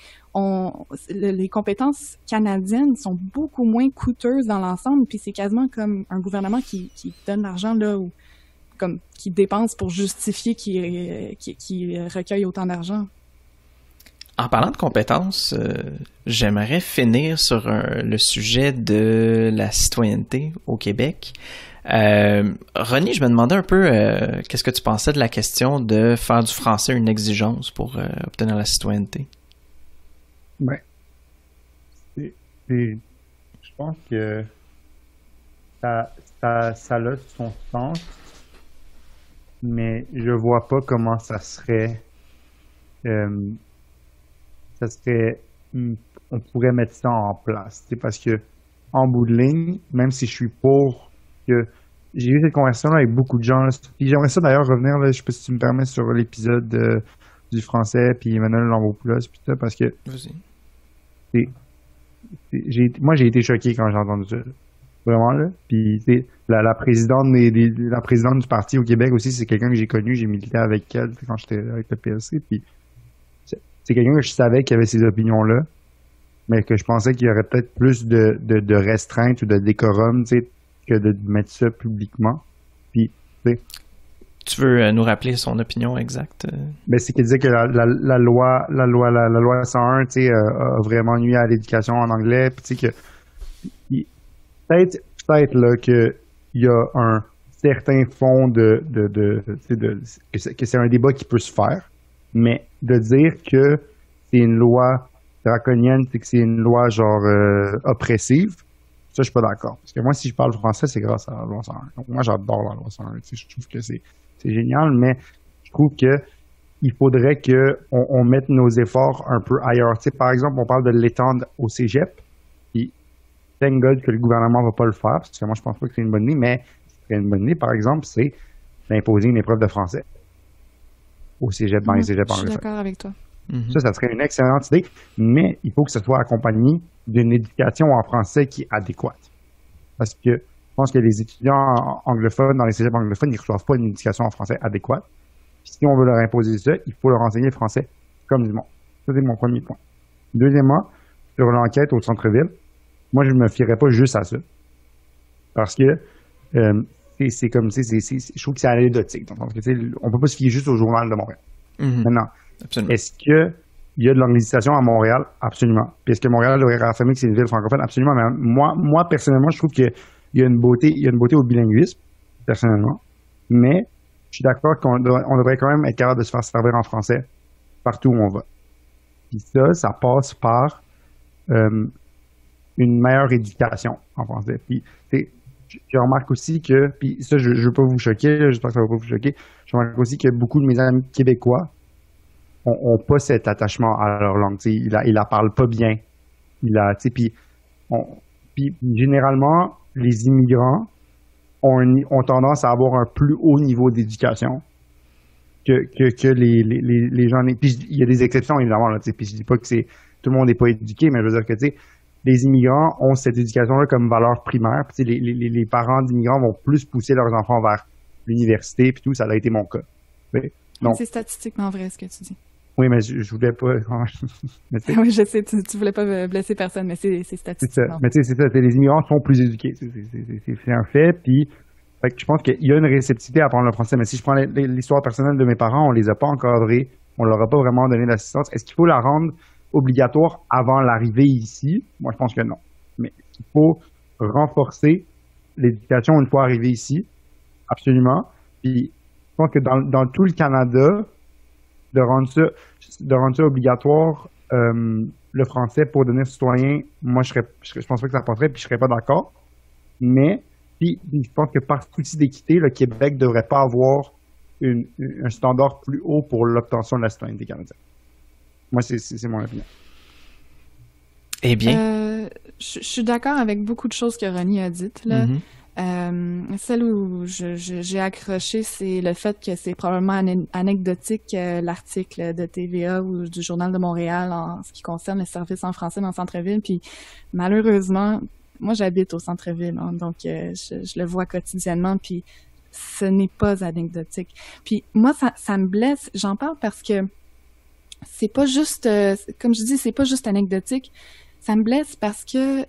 les compétences canadiennes sont beaucoup moins coûteuses dans l'ensemble, puis c'est quasiment comme un gouvernement qui donne l'argent là, ou comme qui dépense pour justifier qu'il recueille autant d'argent.
En parlant de compétences, j'aimerais finir sur le sujet de la citoyenneté au Québec. Ronnie, je me demandais un peu qu'est-ce que tu pensais de la question de faire du français une exigence pour obtenir la citoyenneté?
Ouais. Je pense que ça a son sens, mais je vois pas comment ça serait... on pourrait mettre ça en place, parce que en bout de ligne, même si je suis pour que j'ai eu cette conversation-là avec beaucoup de gens, puis j'aimerais ça d'ailleurs revenir, là, je sais pas si tu me permets, sur l'épisode du français, puis Emmanuel Lambropoulos, puis ça, parce que moi j'ai été choqué quand j'ai entendu ça, vraiment là. Puis la présidente la présidente du parti au Québec aussi, c'est quelqu'un que j'ai connu, j'ai milité avec elle quand j'étais avec le PLC, puis c'est quelqu'un que je savais qui avait ces opinions-là, mais que je pensais qu'il y aurait peut-être plus de restreintes ou de décorum, que de mettre ça publiquement. Puis,
tu veux nous rappeler son opinion exacte?
Ben, c'est qu'il disait que la loi 101, a vraiment nuit à l'éducation en anglais, puis que peut-être là que il y a un certain fond que c'est un débat qui peut se faire, mais de dire que c'est une loi draconienne, c'est que c'est une loi genre oppressive, ça, je suis pas d'accord. Parce que moi, si je parle français, c'est grâce à la loi 101. Donc, moi, j'adore la loi 101. Je trouve que c'est génial, mais je trouve que il faudrait qu'on mette nos efforts un peu ailleurs. Par exemple, on parle de l'étendre au cégep, puis thank God que le gouvernement va pas le faire, parce que moi, je pense pas que c'est une bonne idée, mais ce qui serait une bonne idée, par exemple, c'est d'imposer une épreuve de français au cégep, dans les cégeps anglophones.
Je suis d'accord avec toi.
Ça serait une excellente idée, mais il faut que ce soit accompagné d'une éducation en français qui est adéquate. Parce que pense que les étudiants anglophones, dans les cégeps anglophones, ils reçoivent pas une éducation en français adéquate. Puis si on veut leur imposer ça, il faut leur enseigner le français comme du monde. Ça, c'est mon premier point. Deuxièmement, sur l'enquête au centre-ville, moi, je me fierais pas juste à ça. Parce que c'est comme, je trouve que c'est anecdotique. Donc, on peut pas se fier juste au Journal de Montréal. Maintenant,
absolument.
Est-ce qu'il y a de l'anglicisation à Montréal? Absolument. Puis est-ce que Montréal devrait réaffirmer que c'est une ville francophone? Absolument. Mais moi, personnellement, je trouve qu'il y a une beauté au bilinguisme, personnellement. Mais je suis d'accord qu'on devrait quand même être capable de se faire servir en français partout où on va. Puis ça passe par une meilleure éducation en français. Puis je remarque aussi que, puis ça, je veux pas vous choquer, j'espère que ça va pas vous choquer, je remarque aussi que beaucoup de mes amis québécois ont pas cet attachement à leur langue. Ils la parlent pas bien. Puis généralement, les immigrants ont tendance à avoir un plus haut niveau d'éducation que les gens. Puis il y a des exceptions, évidemment. Là, puis je dis pas que tout le monde n'est pas éduqué, mais je veux dire que les immigrants ont cette éducation-là comme valeur primaire. Puis les parents d'immigrants vont plus pousser leurs enfants vers l'université, puis tout. Ça a été mon cas.
Donc, c'est statistiquement vrai ce que tu dis.
Oui, mais je voulais pas.
Oui, je sais, tu voulais pas blesser personne, mais c'est statistique.
C'est ça. Mais tu sais, c'est ça. Les immigrants sont plus éduqués. C'est un fait. Puis, je pense qu'il y a une réceptivité à apprendre le français. Mais si je prends l'histoire personnelle de mes parents, on les a pas encadrés. On leur a pas vraiment donné d'assistance. Est-ce qu'il faut la rendre obligatoire avant l'arrivée ici? Moi, je pense que non. Mais il faut renforcer l'éducation une fois arrivé ici. Absolument. Puis, je pense que dans tout le Canada, de rendre ça obligatoire, le français pour devenir citoyen, moi, je pense pas que ça passerait, puis je serais pas d'accord. Mais, puis, je pense que par souci d'équité, le Québec devrait pas avoir un standard plus haut pour l'obtention de la citoyenneté canadienne. Moi, c'est mon opinion.
Eh bien.
Je suis d'accord avec beaucoup de choses que Ronnie a dites, là. Celle où j'ai accroché, c'est le fait que c'est probablement anecdotique l'article de TVA ou du Journal de Montréal en ce qui concerne les services en français dans le centre-ville. Puis malheureusement, moi j'habite au centre-ville, hein, donc je le vois quotidiennement, puis ce n'est pas anecdotique. Puis moi, ça me blesse, j'en parle parce que c'est pas juste, comme je dis, c'est pas juste anecdotique, ça me blesse parce que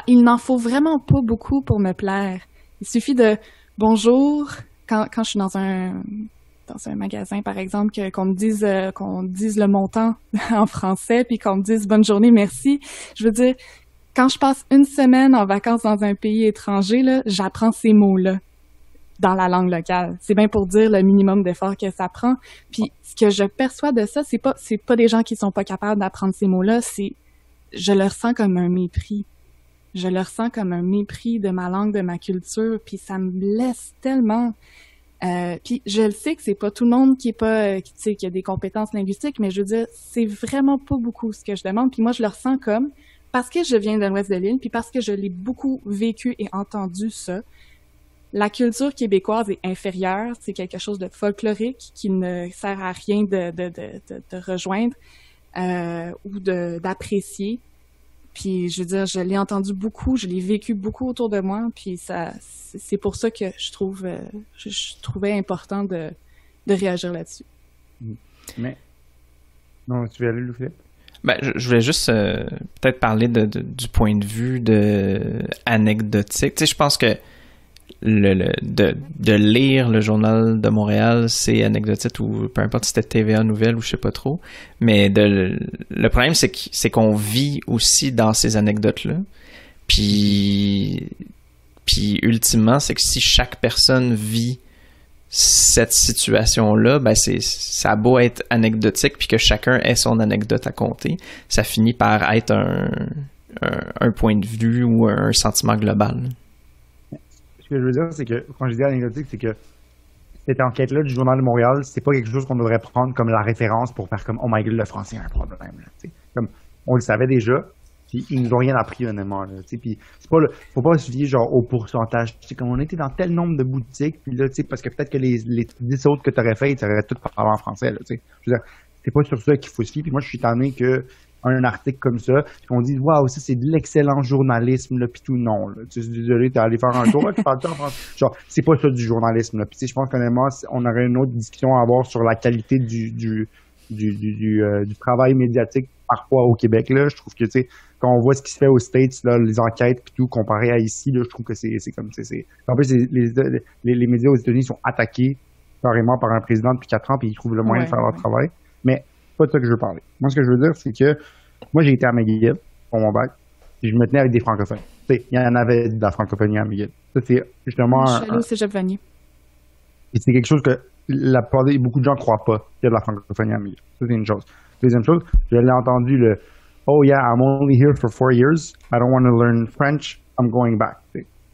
il n'en faut vraiment pas beaucoup pour me plaire. Il suffit de bonjour quand je suis dans un magasin par exemple qu'on me dise le montant en français puis qu'on me dise bonne journée, merci. Je veux dire, quand je passe une semaine en vacances dans un pays étranger là, j'apprends ces mots-là dans la langue locale. C'est bien pour dire le minimum d'effort que ça prend. Puis ce que je perçois de ça, c'est pas des gens qui sont pas capables d'apprendre ces mots-là, je le ressens comme un mépris. Je le ressens comme un mépris de ma langue, de ma culture, puis ça me blesse tellement. Puis je le sais que c'est pas tout le monde qui a des compétences linguistiques, mais je veux dire, c'est vraiment pas beaucoup ce que je demande. Puis moi, je le ressens comme, parce que je viens de l'ouest de l'île, puis parce que je l'ai beaucoup vécu et entendu ça, la culture québécoise est inférieure, c'est quelque chose de folklorique qui ne sert à rien de rejoindre ou d'apprécier. Puis, je veux dire, je l'ai entendu beaucoup, je l'ai vécu beaucoup autour de moi, puis c'est pour ça que je trouvais important de réagir là-dessus.
Mais, non, tu veux aller, Louis-Philippe?
Ben, je voulais juste peut-être parler du point de vue anecdotique. Tu sais, je pense que de lire le Journal de Montréal, c'est anecdotique, ou peu importe si c'était TVA Nouvelle ou je sais pas trop, mais le problème c'est qu'on vit aussi dans ces anecdotes-là, puis ultimement c'est que si chaque personne vit cette situation-là, ben ça a beau être anecdotique puis que chacun ait son anecdote à compter, ça finit par être un point de vue ou un sentiment global.
Ce que je veux dire, c'est que, quand je dis anecdotique, c'est que cette enquête-là du Journal de Montréal, c'est pas quelque chose qu'on devrait prendre comme la référence pour faire comme « Oh my God, le français a un problème. » Comme, on le savait déjà, puis ils nous ont rien appris, honnêtement. Puis faut pas se fier genre au pourcentage. Comme on était dans tel nombre de boutiques, puis là, parce que peut-être que les 10 autres que tu aurais fait, ils auraient tout parlé en français. Là, je veux dire, c'est pas sur ça qu'il faut se fier. Puis moi, je suis tanné que un article comme ça, puis on dit waouh, ça c'est de l'excellent journalisme, là, puis tout, non, là. Tu sais, désolé, t'es allé faire un tour, là, tu parles en France. Genre, c'est pas ça du journalisme, là. Puis tu sais, je pense qu'honnêtement, on aurait une autre discussion à avoir sur la qualité du travail médiatique parfois au Québec, là. Je trouve que, tu sais, quand on voit ce qui se fait aux States, là, les enquêtes puis tout, comparé à ici, là, je trouve que c'est comme, en plus, les médias aux États-Unis sont attaqués carrément par un président depuis 4 ans, puis ils trouvent le moyen de faire leur travail. Mais c'est pas de ça que je veux parler. Moi, ce que je veux dire, c'est que moi, j'ai été à McGill pour mon bac, puis je me tenais avec des francophones. Tu sais, il y en avait de la francophonie à McGill. Ça, c'est justement...
Je suis allée au Cégep Vanier.
Et c'est quelque chose que beaucoup de gens ne croient pas qu'il y a de la francophonie à McGill. Ça, c'est une chose. Deuxième chose, je l'ai entendu Oh yeah, I'm only here for 4 years. I don't want to learn French. I'm going back.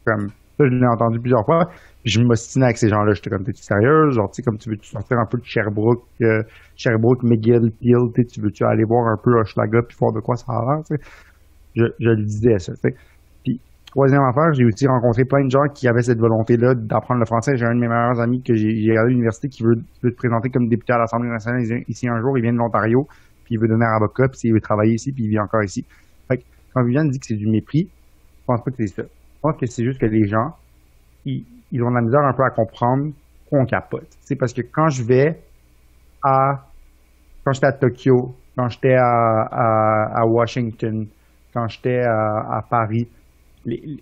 Comme ça, je l'ai entendu plusieurs fois. Puis je m'ostinais avec ces gens-là. J'étais comme, t'es-tu sérieuse? Genre, tu sais, comme tu veux-tu sortir un peu de Sherbrooke, McGill, Peel, tu veux-tu aller voir un peu Hochelaga puis voir de quoi ça a l'air, tu sais? Je le disais, ça, tu sais. Puis, troisième affaire, j'ai aussi rencontré plein de gens qui avaient cette volonté-là d'apprendre le français. J'ai un de mes meilleurs amis que j'ai regardé à l'université qui veut se présenter comme député à l'Assemblée nationale ici un jour. Il vient de l'Ontario. Puis il veut devenir avocat, puis il veut travailler ici, puis il vit encore ici. Fait que quand Viviane dit que c'est du mépris, je pense pas que c'est ça. Je pense que c'est juste que les gens, ils ont de la misère un peu à comprendre qu'on capote. C'est parce que quand j'étais à Tokyo, quand j'étais à Washington, quand j'étais à Paris, même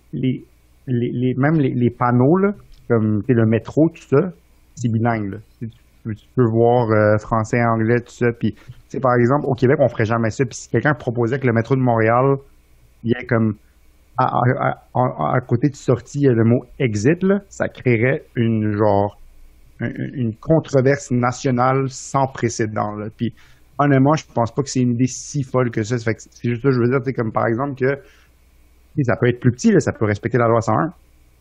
les panneaux, là, comme le métro, tout ça, c'est bilingue, là. Tu peux voir français, anglais, tout ça. Puis, par exemple, au Québec, on ferait jamais ça. Puis si quelqu'un proposait que le métro de Montréal, il y ait comme à côté de sortie, il y a le mot exit, là, ça créerait une controverse nationale sans précédent, là. Puis honnêtement, je pense pas que c'est une idée si folle que ça. Fait que c'est juste ça que je veux dire, comme par exemple que ça peut être plus petit, là, ça peut respecter la loi 101.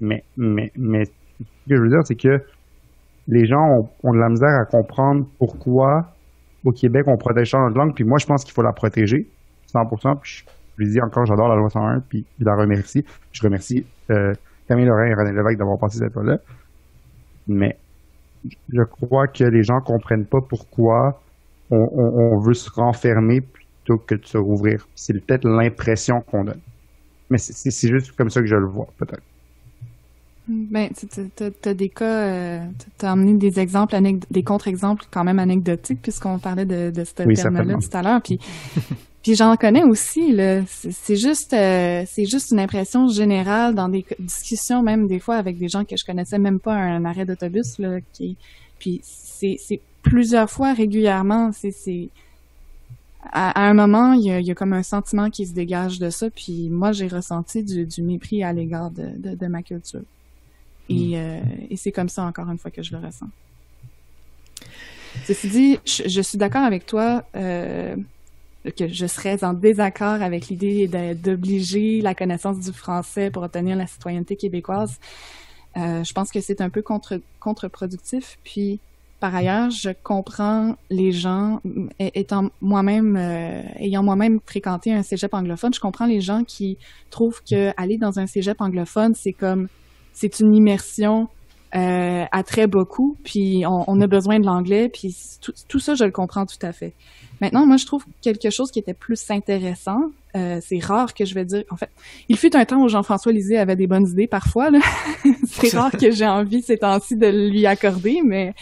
Mais ce que je veux dire, c'est que les gens ont de la misère à comprendre pourquoi au Québec on protège notre langue, puis moi je pense qu'il faut la protéger 100%, puis je lui dis encore, j'adore la loi 101, puis je la remercie. Je remercie Camille Lorrain et René Lévesque d'avoir passé cette loi-là. Mais je crois que les gens comprennent pas pourquoi on veut se renfermer plutôt que de se rouvrir. C'est peut-être l'impression qu'on donne. Mais c'est juste comme ça que je le vois, peut-être.
Ben, t'as des cas, t'as amené des exemples, des contre-exemples quand même anecdotiques, puisqu'on parlait de ce terme-là tout à l'heure. Puis j'en connais aussi, là. C'est juste une impression générale dans des discussions, même des fois avec des gens que je connaissais même pas à un arrêt d'autobus, là, puis c'est plusieurs fois régulièrement, à un moment, il y a comme un sentiment qui se dégage de ça, puis moi j'ai ressenti du mépris à l'égard de ma culture. Et c'est comme ça, encore une fois, que je le ressens. Ceci dit, je suis d'accord avec toi que je serais en désaccord avec l'idée d'obliger la connaissance du français pour obtenir la citoyenneté québécoise. Je pense que c'est un peu contre-productif. Puis, par ailleurs, je comprends les gens, ayant moi-même fréquenté un cégep anglophone, je comprends les gens qui trouvent que aller dans un cégep anglophone, c'est une immersion à très beaucoup, puis on a besoin de l'anglais, puis tout ça, je le comprends tout à fait. Maintenant, moi, je trouve quelque chose qui était plus intéressant. C'est rare que je vais dire... En fait, il fut un temps où Jean-François Lisée avait des bonnes idées parfois, là. C'est rare que j'ai envie ces temps-ci de lui accorder, mais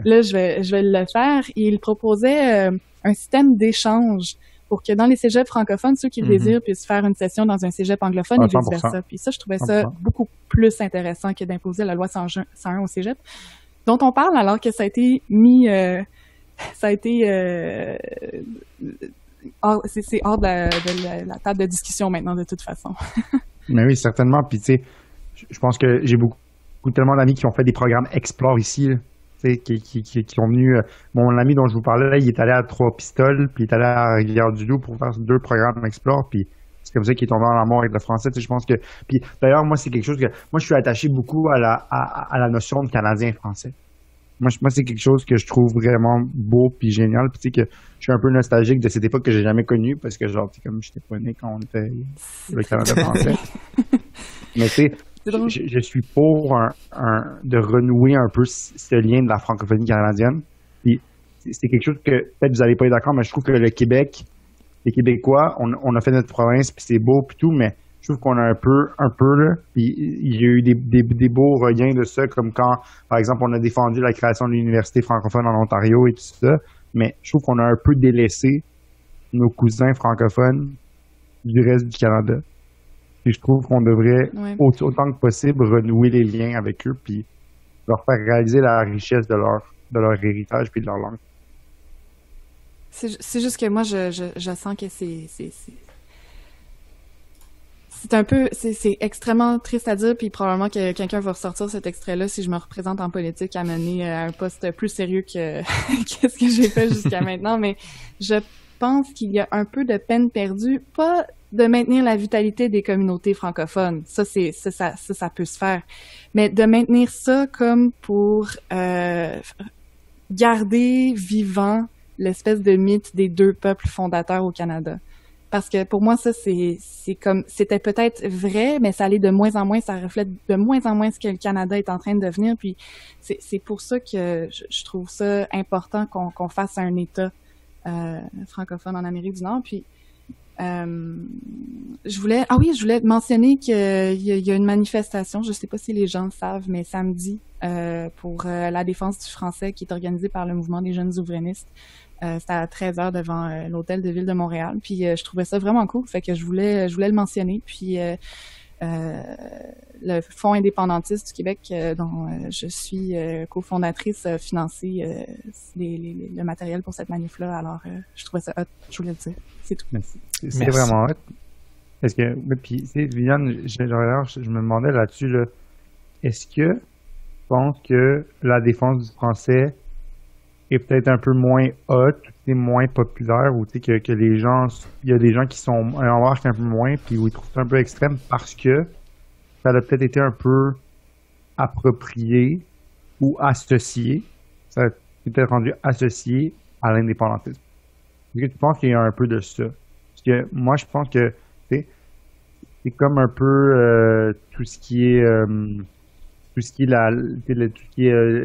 là, je vais le faire. Il proposait un système d'échange pour que dans les cégeps francophones, ceux qui le désirent puissent faire une session dans un cégep anglophone et vice-versa. Puis ça, je trouvais ça beaucoup plus intéressant que d'imposer la loi 101 au cégep, dont on parle alors que ça a été mis... c'est hors de la table de discussion maintenant, de toute façon.
Mais oui, certainement. Puis, tu sais, je pense que j'ai tellement d'amis qui ont fait des programmes Explore ici, là, qui sont venus. Mon ami dont je vous parlais, là, il est allé à Trois-Pistoles, puis il est allé à Rivière-du-Loup pour faire 2 programmes Explore, puis c'est comme ça qu'il est tombé en amour avec le français. Tu sais, je pense que. Puis, d'ailleurs, moi, c'est quelque chose que. Moi, je suis attaché beaucoup à la notion de Canadien-Français. Moi, c'est quelque chose que je trouve vraiment beau puis génial. Puis, tu sais, que je suis un peu nostalgique de cette époque que j'ai jamais connue parce que, genre, comme j'étais pas né quand on était le Canada français. Mais, tu sais, je suis pour de renouer un peu ce lien de la francophonie canadienne. Puis, c'est quelque chose que, peut-être, vous n'allez pas être d'accord, mais je trouve que le Québec les Québécois, on a fait notre province, puis c'est beau, puis tout, mais je trouve qu'on a un peu là, puis il y a eu des beaux regains de ça, comme quand, par exemple, on a défendu la création de l'université francophone en Ontario et tout ça, mais je trouve qu'on a un peu délaissé nos cousins francophones du reste du Canada. Puis je trouve qu'on devrait, autant que possible, renouer les liens avec eux, puis leur faire réaliser la richesse de leur héritage puis de leur langue.
C'est juste que moi, je sens que c'est un peu, c'est extrêmement triste à dire, puis probablement que quelqu'un va ressortir cet extrait-là si je me représente en politique à mener à un poste plus sérieux que qu'est-ce que j'ai fait jusqu'à maintenant, mais je pense qu'il y a un peu de peine perdue, pas de maintenir la vitalité des communautés francophones, ça peut se faire, mais de maintenir ça comme pour garder vivant l'espèce de mythe des deux peuples fondateurs au Canada. Parce que pour moi, ça, c'est comme, c'était peut-être vrai, mais ça allait de moins en moins, ça reflète de moins en moins ce que le Canada est en train de devenir. Puis c'est pour ça que je trouve ça important qu'on fasse un État francophone en Amérique du Nord. Puis je voulais mentionner qu'il y a une manifestation, je sais pas si les gens le savent, mais samedi, pour la défense du français qui est organisée par le Mouvement des jeunes souverainistes. C'était à 13h devant l'hôtel de ville de Montréal. Puis je trouvais ça vraiment cool, fait que je voulais le mentionner. Puis le Fonds indépendantiste du Québec, dont je suis cofondatrice, a financé le matériel pour cette manif-là. Alors je trouvais ça hot, je voulais le dire. C'est tout.
C'est vraiment hot. Est-ce que, puis, Viviane, je me demandais là-dessus, là, est-ce que tu penses que la défense du français est peut-être un peu moins hot, moins populaire, ou que les gens, il y a des gens qui sont en marche un peu moins, puis où ils trouvent ça un peu extrême parce que ça a peut-être été un peu approprié ou associé, ça a peut-être rendu associé à l'indépendantisme. Est-ce que tu penses qu'il y a un peu de ça? Parce que moi, je pense que c'est comme un peu tout ce qui est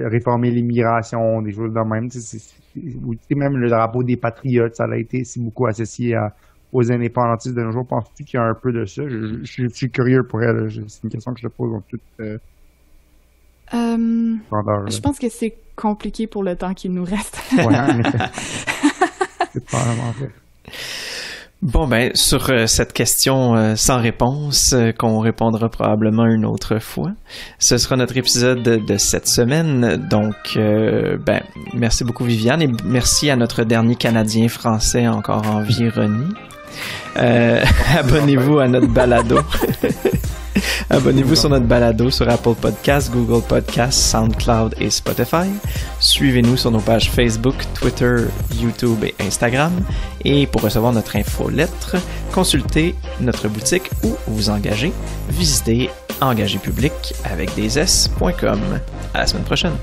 réformer l'immigration, des choses de même. Même le drapeau des patriotes, ça a été beaucoup associé aux indépendantistes de nos jours. Penses-tu qu'il y a un peu de ça? Je suis curieux pour elle. C'est une question que je te pose en toute grandeur.
Je pense que c'est compliqué pour le temps qu'il nous reste.
Ouais, en effet. C'est pas vraiment vrai.
Bon, ben, sur cette question sans réponse, qu'on répondra probablement une autre fois, ce sera notre épisode de cette semaine. Donc, ben, merci beaucoup Viviane et merci à notre dernier Canadien français encore en vie, Ronnie. Abonnez-vous à notre balado. Abonnez-vous sur notre balado sur Apple Podcasts, Google Podcasts, SoundCloud et Spotify. Suivez-nous sur nos pages Facebook, Twitter, YouTube et Instagram. Et pour recevoir notre infolettre, consultez notre boutique ou vous engager. Visitez engagerpublic.com. À la semaine prochaine.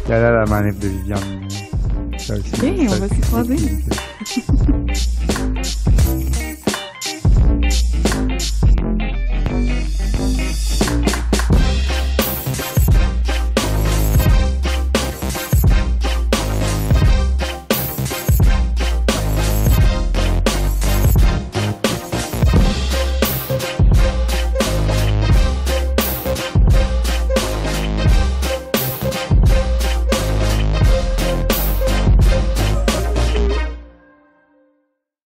Quelle est la manip de Viviane?
Oui, on va s'y croiser.